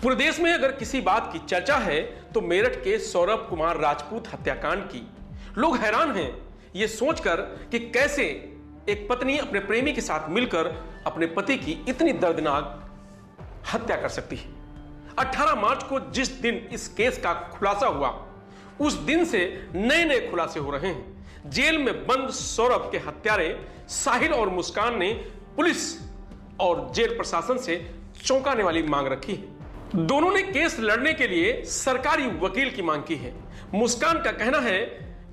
पूरे देश में अगर किसी बात की चर्चा है तो मेरठ के सौरभ कुमार राजपूत हत्याकांड की। लोग हैरान हैं यह सोचकर कि कैसे एक पत्नी अपने प्रेमी के साथ मिलकर अपने पति की इतनी दर्दनाक हत्या कर सकती है। 18 मार्च को जिस दिन इस केस का खुलासा हुआ, उस दिन से नए नए खुलासे हो रहे हैं। जेल में बंद सौरभ के हत्यारे साहिल और मुस्कान ने पुलिस और जेल प्रशासन से चौंकाने वाली मांग रखी है। दोनों ने केस लड़ने के लिए सरकारी वकील की मांग की है। मुस्कान का कहना है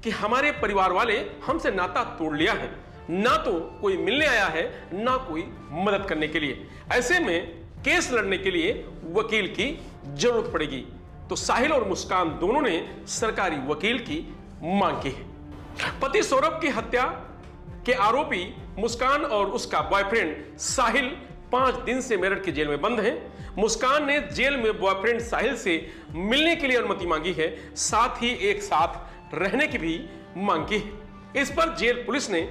कि हमारे परिवार वाले हमसे नाता तोड़ लिया है, ना तो कोई मिलने आया है ना कोई मदद करने के लिए। ऐसे में केस लड़ने के लिए वकील की जरूरत पड़ेगी। तो साहिल और मुस्कान दोनों ने सरकारी वकील की मांग की है। पति सौरभ की हत्या के आरोपी मुस्कान और उसका बॉयफ्रेंड साहिल 5 दिन से मेरठ की जेल में बंद हैं। मुस्कान ने जेल में बॉयफ्रेंड साहिल से मिलने के लिए अनुमति मांगी है, साथ ही एक साथ रहने की भी मांग की है। इस पर जेल पुलिस ने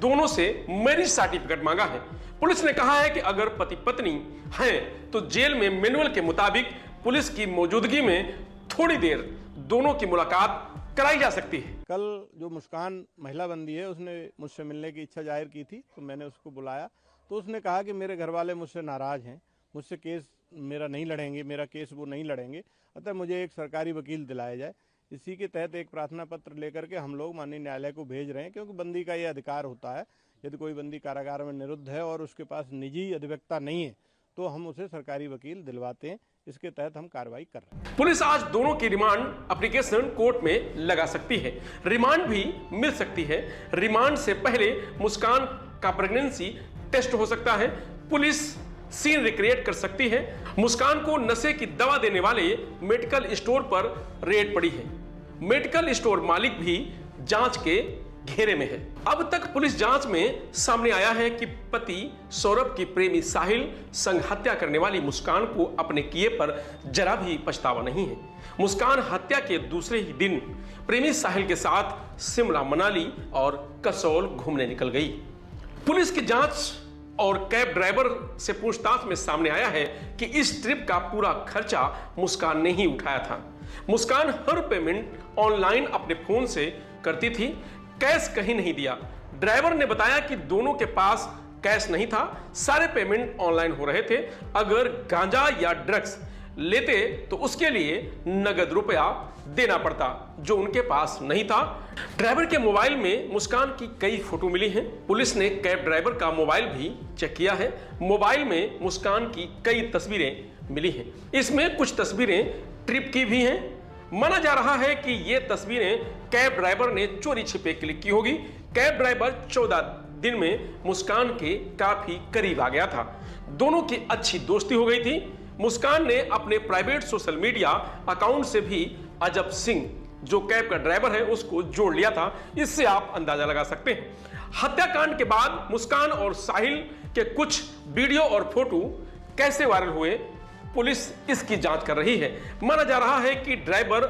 दोनों से मैरिज सर्टिफिकेट मांगा है। पुलिस ने कहा है कि अगर पति पत्नी हैं तो जेल में मैनुअल के मुताबिक पुलिस की मौजूदगी में थोड़ी देर दोनों की मुलाकात कराई जा सकती है। कल जो मुस्कान महिला बंदी है उसने मुझसे मिलने की इच्छा जाहिर की थी, तो मैंने उसको बुलाया तो उसने कहा कि मेरे घर वाले मुझसे नाराज हैं, मुझसे केस मेरा नहीं लड़ेंगे, मेरा केस वो नहीं लड़ेंगे, अतः मुझे एक सरकारी वकील दिलाया जाए। इसी के तहत एक प्रार्थना पत्र लेकर के हम लोग माननीय न्यायालय को भेज रहे हैं, क्योंकि बंदी का ये अधिकार होता है। यदि कोई बंदी कारागार में निरुद्ध है और उसके पास निजी अधिवक्ता नहीं है तो हम उसे सरकारी वकील दिलवाते हैं। इसके तहत हम कार्रवाई कर रहे हैं। पुलिस आज दोनों की रिमांड एप्लीकेशन कोर्ट में लगा सकती है। रिमांड भी मिल सकती है। रिमांड से पहले मुस्कान का प्रेगनेंसी टेस्ट हो सकता है। पुलिस सीन रिक्रिएट कर सकती है। मुस्कान को नशे की दवा देने वाले मेडिकल स्टोर पर रेड पड़ी है। मेडिकल स्टोर मालिक भी जांच के घेरे में है। अब तक पुलिस जांच में सामने आया है कि पति सौरभ की प्रेमी साहिल संग हत्या करने वाली मुस्कान को अपने किए पर जरा भी पछतावा नहीं है। मुस्कान हत्या के दूसरे ही दिन प्रेमी साहिल के साथ शिमला, मनाली और कसौल घूमने निकल गई। पुलिस की जांच और कैब ड्राइवर से पूछताछ में सामने आया है कि इस ट्रिप का पूरा खर्चा मुस्कान ने ही उठाया था। मुस्कान हर पेमेंट ऑनलाइन अपने फोन से करती थी, कैश कहीं नहीं दिया। ड्राइवर ने बताया कि दोनों के पास कैश नहीं था, सारे पेमेंट ऑनलाइन हो रहे थे। अगर गांजा या ड्रग्स लेते तो उसके लिए नगद रुपया देना पड़ता, जो उनके पास नहीं था। ड्राइवर के मोबाइल में मुस्कान की कई फोटो मिली हैं। पुलिस ने कैब ड्राइवर का मोबाइल भी चेक किया है। मोबाइल में मुस्कान की कई तस्वीरें मिली हैं। इसमें कुछ तस्वीरें ट्रिप की भी हैं। माना जा रहा है कि ये तस्वीरें कैब ड्राइवर ने चोरी छिपे क्लिक की होगी। कैब ड्राइवर 14 दिन में मुस्कान के काफी करीब आ गया था। दोनों की अच्छी दोस्ती हो गई थी। मुस्कान ने अपने प्राइवेट सोशल मीडिया अकाउंट से भी अजब सिंह, जो कैब का ड्राइवर है, उसको जोड़ लिया था। इससे आप अंदाजा लगा सकते हैं। हत्याकांड के बाद मुस्कान और साहिल के कुछ वीडियो और फोटो कैसे वायरल हुए, पुलिस इसकी जांच कर रही है। माना जा रहा है कि ड्राइवर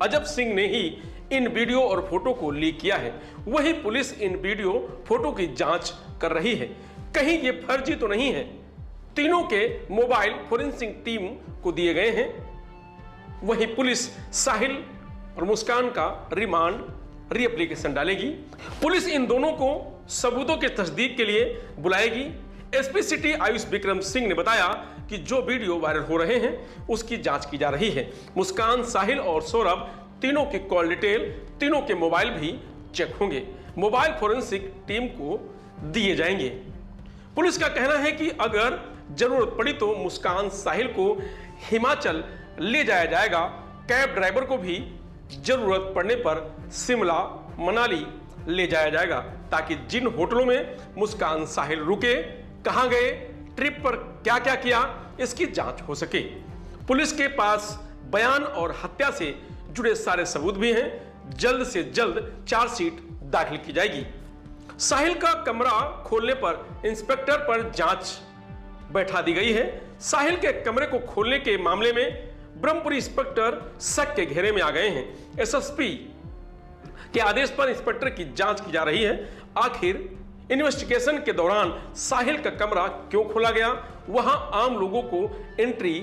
अजब सिंह ने ही इन वीडियो और फोटो को लीक किया है। वही पुलिस इन वीडियो फोटो की जांच कर रही है, कहीं ये फर्जी तो नहीं है। तीनों के मोबाइल फोरेंसिक टीम को दिए गए हैं। वही पुलिस साहिल और मुस्कान का रिमांड रीएप्लीकेशन डालेगी। पुलिस इन दोनों को सबूतों के तस्दीक के लिए बुलाएगी। एसपी सिटी आयुष विक्रम सिंह ने बताया कि जो वीडियो वायरल हो रहे हैं उसकी जांच की जा रही है। मुस्कान, साहिल और सौरभ तीनों की कॉल डिटेल, तीनों के मोबाइल भी चेक होंगे। मोबाइल फोरेंसिक टीम को दिए जाएंगे। पुलिस का कहना है कि अगर जरूरत पड़ी तो मुस्कान, साहिल को हिमाचल ले जाया जाएगा। कैब ड्राइवर को भी जरूरत पड़ने पर शिमला, मनाली ले जाया जाएगा, ताकि जिन होटलों में मुस्कान, साहिल रुके, कहां गए, ट्रिप पर क्या क्या किया, इसकी जांच हो सके। पुलिस के पास बयान और हत्या से जुड़े सारे सबूत भी हैं। जल्द से जल्द चार्जशीट दाखिल की जाएगी। साहिल का कमरा खोलने पर इंस्पेक्टर पर जांच बैठा दी गई है। साहिल के कमरे को खोलने के मामले में ब्रह्मपुरी इंस्पेक्टर शक के घेरे में आ गए हैं। एसएसपी के आदेश पर इंस्पेक्टर की जांच की जा रही है। आखिर इन्वेस्टिगेशन के दौरान साहिल का कमरा क्यों खोला गया, वहां आम लोगों को एंट्री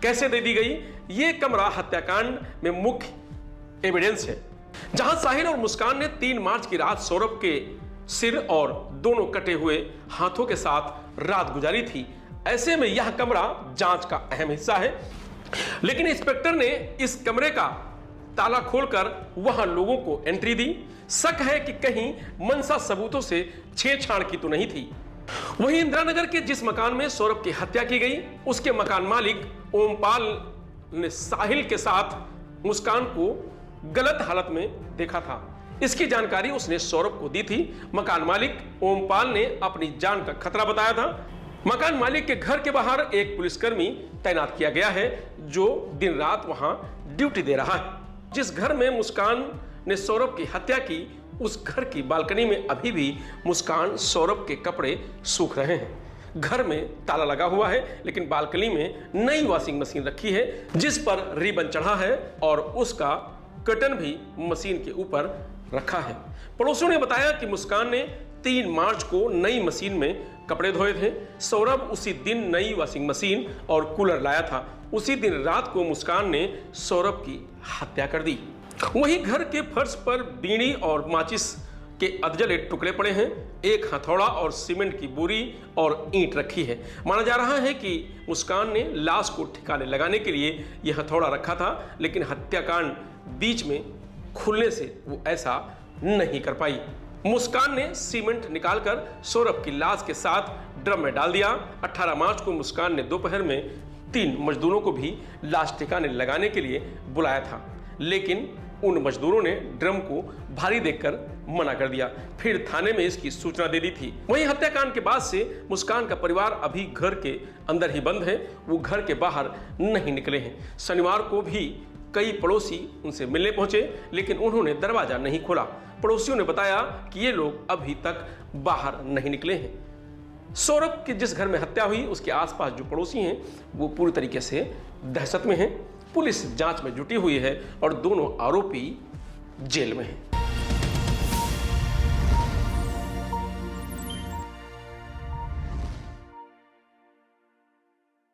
कैसे दे दी गई? ये कमरा हत्याकांड में मुख्य एविडेंस है, जहां साहिल और मुस्कान ने 3 मार्च की रात सौरभ के सिर और दोनों कटे हुए हाथों के साथ रात गुजारी थी। ऐसे में यह कमरा जांच का अहम हिस्सा है, लेकिन इंस्पेक्टर ने इस कमरे का ताला खोलकर वहां लोगों को एंट्री दी। शक है कि कहीं मनसा सबूतों से छेड़छाड़ की तो नहीं थी। वहीं इंदिरानगर के जिस मकान में सौरभ की हत्या की गई, उसके मकान मालिक ओमपाल ने साहिल के साथ मुस्कान को गलत हालत में देखा था। इसकी जानकारी उसने सौरभ को दी थी। मकान मालिक ओमपाल ने अपनी जान का खतरा बताया था। मकान मालिक के घर के बाहर एक पुलिसकर्मी तैनात किया गया है, जो दिन रात वहां ड्यूटी दे रहा है। जिस घर में मुस्कान ने सौरभ की हत्या की, उस घर की बालकनी में अभी भी मुस्कान सौरभ के कपड़े सूख रहे हैं। घर में ताला लगा हुआ है, लेकिन बालकनी में नई वॉशिंग मशीन रखी है, जिस पर रिबन चढ़ा है और उसका कर्टन भी मशीन के ऊपर रखा है। पड़ोसियों ने बताया कि मुस्कान ने 3 मार्च को नई मशीन में कपड़े धोए थे। सौरभ उसी दिन नई वॉशिंग मशीन और कूलर लाया था। उसी दिन रात को मुस्कान ने सौरभ की हत्या कर दी। वहीं घर के फर्श पर बीड़ी और माचिस के अधजले टुकड़े पड़े हैं। एक हथौड़ा और सीमेंट की बोरी और ईंट रखी है। माना जा रहा है कि मुस्कान ने लाश को ठिकाने लगाने के लिए यह हथौड़ा रखा था, लेकिन हत्याकांड बीच में खुलने से वो ऐसा नहीं कर पाई। मुस्कान ने सीमेंट निकालकर सौरभ की लाश के साथ ड्रम में डाल दिया। 18 मार्च को मुस्कान ने दोपहर में 3 मजदूरों को भी लाश ठिकाने लगाने के लिए बुलाया था, लेकिन उन मजदूरों ने ड्रम को भारी देखकर मना कर दिया। फिर थाने में इसकी सूचना दे दी थी। वहीं हत्याकांड के बाद से मुस्कान का परिवार अभी घर के अंदर ही बंद है। वो घर के बाहर नहीं निकले हैं। शनिवार को भी कई पड़ोसी उनसे मिलने पहुंचे, लेकिन उन्होंने दरवाजा नहीं खोला। पड़ोसियों ने बताया कि ये लोग अभी तक बाहर नहीं निकले हैं। सौरभ की जिस घर में हत्या हुई, उसके आसपास जो पड़ोसी हैं वो पूरी तरीके से दहशत में हैं। पुलिस जांच में जुटी हुई है और दोनों आरोपी जेल में हैं।